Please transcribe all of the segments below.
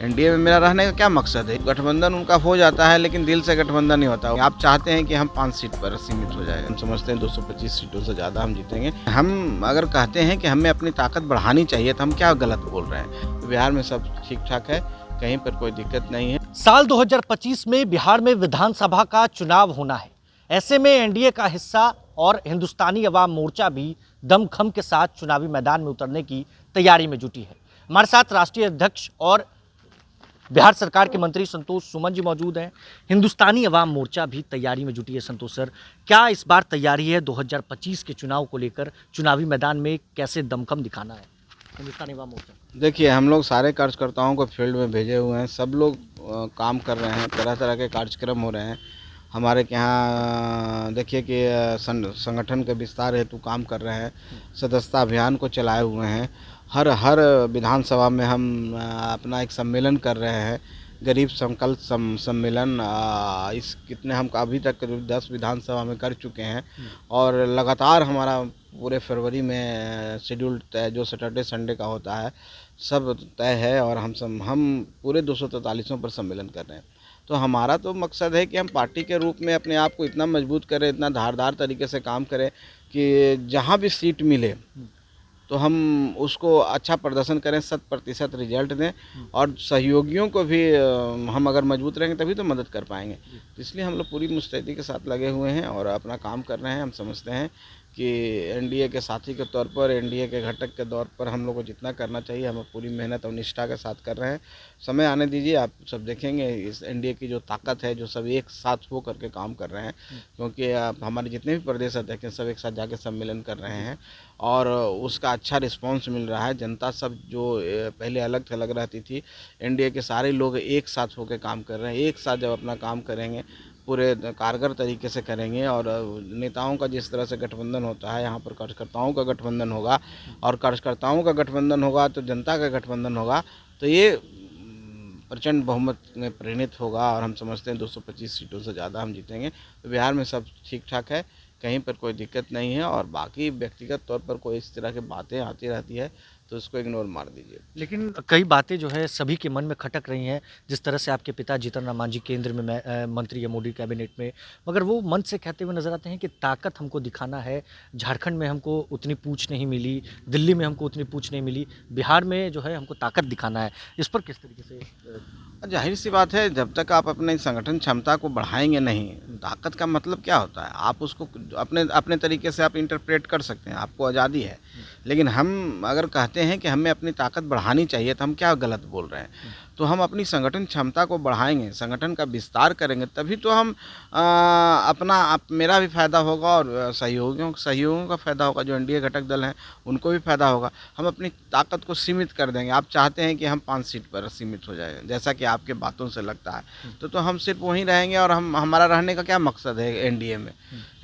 NDA में मेरा रहने का क्या मकसद है? गठबंधन उनका हो जाता है लेकिन दिल से गठबंधन नहीं होता। आप चाहते हैं कि हम 5 सीट पर सीमित हो जाए। हम समझते हैं 225 सीटों से ज़्यादा हम जीतेंगे। हम अगर कहते हैं कि हमें अपनी ताकत बढ़ानी चाहिए तो हम क्या गलत बोल रहे हैं? तो बिहार में सब ठीक-ठाक है, कहीं पर कोई दिक्कत नहीं है। साल 2025 में बिहार में विधानसभा का चुनाव होना है। ऐसे में एनडीए का हिस्सा और हिंदुस्तानी अवाम मोर्चा भी दमखम के साथ चुनावी मैदान में उतरने की तैयारी में जुटी है। हमारे साथ राष्ट्रीय अध्यक्ष और बिहार सरकार के मंत्री संतोष सुमन जी मौजूद हैं। हिंदुस्तानी अवाम मोर्चा भी तैयारी में जुटी है। संतोष सर, क्या इस बार तैयारी है 2025 के चुनाव को लेकर? चुनावी मैदान में कैसे दमखम दिखाना है हिंदुस्तानी अवाम मोर्चा? देखिए, हम लोग सारे कार्यकर्ताओं को फील्ड में भेजे हुए हैं। सब लोग काम कर रहे हैं, तरह-तरह के कार्यक्रम हो रहे हैं। हमारे के यहाँ देखिए कि संगठन के विस्तार हेतु काम कर रहे हैं। सदस्यता अभियान को चलाए हुए हैं। हर विधानसभा में हम अपना एक सम्मेलन कर रहे हैं। गरीब संकल्प सम्मेलन इस कितने हम अभी तक करीब 10 विधानसभा में कर चुके हैं और लगातार हमारा पूरे फरवरी में शेड्यूल तय जो सैटरडे संडे का होता है सब तय है और हम पूरे 243 पर सम्मेलन कर रहे हैं। तो हमारा तो मकसद है कि हम पार्टी के रूप में अपने आप को इतना मजबूत करें, इतना धारदार तरीके से काम करें कि जहाँ भी सीट मिले तो हम उसको अच्छा प्रदर्शन करें, 100% रिजल्ट दें और सहयोगियों को भी हम अगर मजबूत रहेंगे तभी तो मदद कर पाएंगे। तो इसलिए हम लोग पूरी मुस्तैदी के साथ लगे हुए हैं और अपना काम कर रहे हैं। हम समझते हैं कि एनडीए के साथी के तौर पर, एनडीए के घटक के तौर पर हम लोग को जितना करना चाहिए हम पूरी मेहनत और निष्ठा के साथ कर रहे हैं। समय आने दीजिए, आप सब देखेंगे इस एनडीए की जो ताकत है, जो सब एक साथ हो करके काम कर रहे हैं। क्योंकि हमारे जितने भी प्रदेश अध्यक्ष हैं सब एक साथ जाके सम्मेलन कर रहे हैं और उसका अच्छा रिस्पांस मिल रहा है। जनता सब जो पहले अलग थलग रहती थी, एनडीए के सारे लोग एक साथ होकर काम कर रहे हैं। एक साथ जब अपना काम करेंगे, पूरे कारगर तरीके से करेंगे और नेताओं का जिस तरह से गठबंधन होता है, यहाँ पर कार्यकर्ताओं का गठबंधन होगा और कार्यकर्ताओं का गठबंधन होगा तो जनता का गठबंधन होगा, तो ये प्रचंड बहुमत में परिणत होगा और हम समझते हैं 225 सीटों से ज़्यादा हम जीतेंगे। तो बिहार में सब ठीक-ठाक है, कहीं पर कोई दिक्कत नहीं है और बाकी व्यक्तिगत तौर पर कोई इस तरह की बातें आती रहती है तो उसको इग्नोर मार दीजिए। लेकिन कई बातें जो है सभी के मन में खटक रही हैं, जिस तरह से आपके पिता जीतन राम मांझी केंद्र में मंत्री है मोदी कैबिनेट में, मगर वो मन से कहते हुए नजर आते हैं कि ताकत हमको दिखाना है। झारखंड में हमको उतनी पूछ नहीं मिली, दिल्ली में हमको उतनी पूछ नहीं मिली, बिहार में जो है हमको ताकत दिखाना है। इस पर किस तरीके से? जाहिर सी बात है, जब तक आप अपने संगठन क्षमता को बढ़ाएंगे नहीं, ताकत का मतलब क्या होता है? आप उसको अपने अपने तरीके से आप इंटरप्रेट कर सकते हैं, आपको आज़ादी है। लेकिन हम अगर कहते हैं कि हमें अपनी ताकत बढ़ानी चाहिए तो हम क्या गलत बोल रहे हैं? तो हम अपनी संगठन क्षमता को बढ़ाएंगे, संगठन का विस्तार करेंगे तभी तो हम मेरा भी फायदा होगा और सहयोगियों का फायदा होगा। जो एनडीए घटक दल हैं उनको भी फायदा होगा। हम अपनी ताकत को सीमित कर देंगे। आप चाहते हैं कि हम 5 सीट पर सीमित हो जाए, जैसा कि आपके बातों से लगता है, तो हम सिर्फ वहीं रहेंगे और हमारा रहने का क्या मकसद है एनडीए में?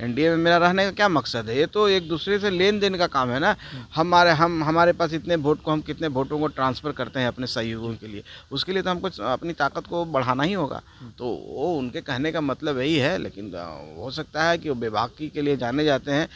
एनडीए में मेरा रहने का क्या मकसद है? ये तो एक दूसरे से लेन देन का काम है ना। हमारे पास इतने वोट को हम कितने वोटों को ट्रांसफ़र करते हैं अपने सहयोगियों के लिए, उसके लिए तो हमको अपनी ताकत को बढ़ाना ही होगा। तो वो उनके कहने का मतलब यही है। लेकिन हो सकता है कि वो बेबाकी के लिए जाने जाते हैं,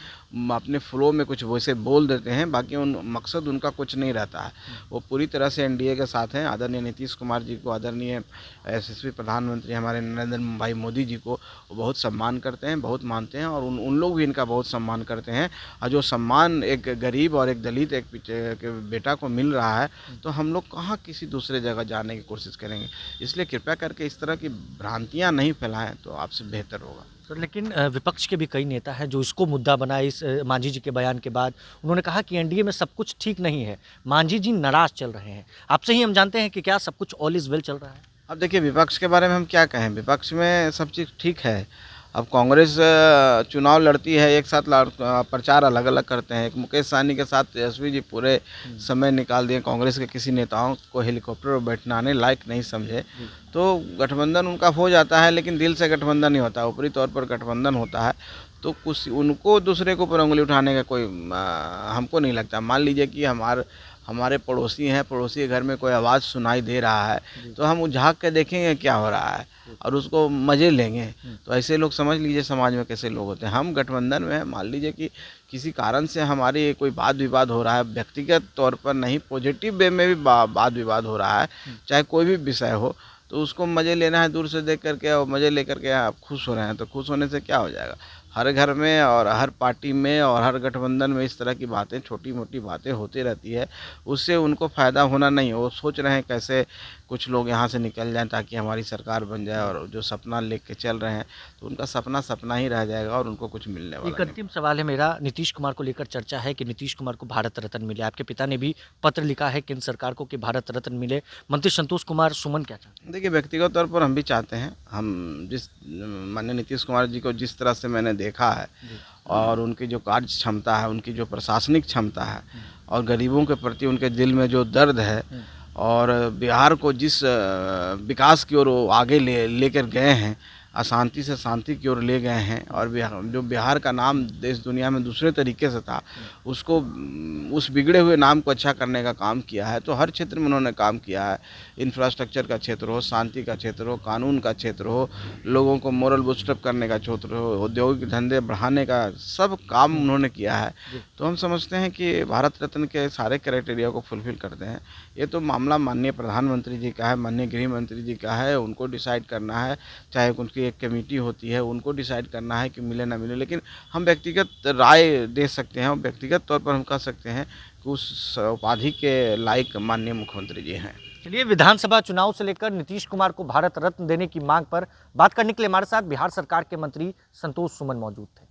अपने फ्लो में कुछ वैसे बोल देते हैं, बाकी उन मकसद उनका कुछ नहीं रहता है। वो पूरी तरह से एनडीए के साथ हैं। आदरणीय नीतीश कुमार जी को, आदरणीय यशस्वी प्रधानमंत्री हमारे नरेंद्र भाई मोदी जी को वो बहुत सम्मान करते हैं, बहुत मानते हैं और उन लोग भी इनका बहुत सम्मान करते हैं। और जो सम्मान एक गरीब और एक दलित एक के बेटा को मिल रहा है, तो हम लोग कहाँ किसी दूसरे जगह जाने की कोशिश करेंगे। इसलिए कृपया करके इस तरह की भ्रांतियाँ नहीं फैलाएं तो आपसे बेहतर होगा। तो लेकिन विपक्ष के भी कई नेता हैं जो इसको मुद्दा बनाए इस मांझी जी के बयान के बाद। उन्होंने कहा कि एनडीए में सब कुछ ठीक नहीं है, मांझी जी नाराज चल रहे हैं। आपसे ही हम जानते हैं कि क्या सब कुछ ऑल इज वेल चल रहा है? अब देखिए, विपक्ष के बारे में हम क्या कहें? विपक्ष में सब चीज़ ठीक है। अब कांग्रेस चुनाव लड़ती है, एक साथ प्रचार अलग अलग करते हैं। एक मुकेश सहनी के साथ तेजस्वी जी पूरे समय निकाल दिए, कांग्रेस के किसी नेताओं को हेलीकॉप्टर पर बैठाने लायक नहीं समझे। तो गठबंधन उनका हो जाता है लेकिन दिल से गठबंधन नहीं होता, ऊपरी तौर पर गठबंधन होता है। तो कुछ उनको दूसरे के ऊपर उंगली उठाने का कोई हमको नहीं लगता। मान लीजिए कि हमारे पड़ोसी हैं, पड़ोसी के घर में कोई आवाज़ सुनाई दे रहा है तो हम झाँक के देखेंगे क्या हो रहा है और उसको मज़े लेंगे। तो ऐसे लोग समझ लीजिए समाज में कैसे लोग होते हैं। हम गठबंधन में हैं, मान लीजिए कि किसी कारण से हमारी कोई वाद विवाद हो रहा है, व्यक्तिगत तौर पर नहीं, पॉजिटिव वे में भी वाद विवाद हो रहा है, चाहे कोई भी विषय हो, तो उसको मज़े लेना है दूर से देख करके और मज़े लेकर के आप खुश हो रहे हैं, तो खुश होने से क्या हो जाएगा। हर घर में और हर पार्टी में और हर गठबंधन में इस तरह की बातें, छोटी मोटी बातें होती रहती है, उससे उनको फ़ायदा होना नहीं है। वो सोच रहे हैं कैसे कुछ लोग यहाँ से निकल जाएं ताकि हमारी सरकार बन जाए, और जो सपना लेके चल रहे हैं तो उनका सपना सपना ही रह जाएगा और उनको कुछ मिलने वाला एक नहीं। अंतिम सवाल है मेरा, नीतीश कुमार को लेकर चर्चा है कि नीतीश कुमार को भारत रत्न मिले। आपके पिता ने भी पत्र लिखा है केंद्र सरकार को कि भारत रत्न मिले। मंत्री संतोष कुमार सुमन क्या चाहते हैं? देखिए, व्यक्तिगत तौर पर हम भी चाहते हैं। हम जिस माननीय नीतीश कुमार जी को जिस तरह से मैंने देखा है और उनकी जो कार्य क्षमता है, उनकी जो प्रशासनिक क्षमता है और गरीबों के प्रति उनके दिल में जो दर्द है और बिहार को जिस विकास की ओर वो आगे लेकर गए हैं, अशांति से शांति की ओर ले गए हैं, और जो बिहार का नाम देश दुनिया में दूसरे तरीके से था, उसको उस बिगड़े हुए नाम को अच्छा करने का काम किया है। तो हर क्षेत्र में उन्होंने काम किया है। इंफ्रास्ट्रक्चर का क्षेत्र हो, शांति का क्षेत्र हो, कानून का क्षेत्र हो, लोगों को मोरल बूस्टअप करने का क्षेत्र हो, औद्योगिक धंधे बढ़ाने का, सब काम उन्होंने किया है। तो हम समझते हैं कि भारत रत्न के सारे क्राइटेरिया को फुलफिल करते हैं। ये तो मामला माननीय प्रधानमंत्री जी का है, माननीय गृह मंत्री जी का है, उनको डिसाइड करना है। चाहे उनकी एक कमेटी होती है, उनको डिसाइड करना है कि मिले ना मिले, लेकिन हम व्यक्तिगत राय दे सकते हैं और व्यक्तिगत तौर पर हम कह सकते हैं कि उस उपाधि के लायक माननीय मुख्यमंत्री जी हैं। चलिए, विधानसभा चुनाव से लेकर नीतीश कुमार को भारत रत्न देने की मांग पर बात करने के लिए हमारे साथ बिहार सरकार के मंत्री संतोष सुमन मौजूद थे।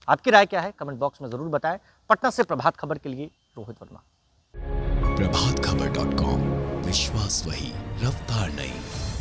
आपकी राय क्या है कमेंट बॉक्स में जरूर बताएं। पटना से प्रभात खबर के लिए रोहित वर्मा। प्रभातखबर.com, विश्वास वही, रफ्तार नहीं।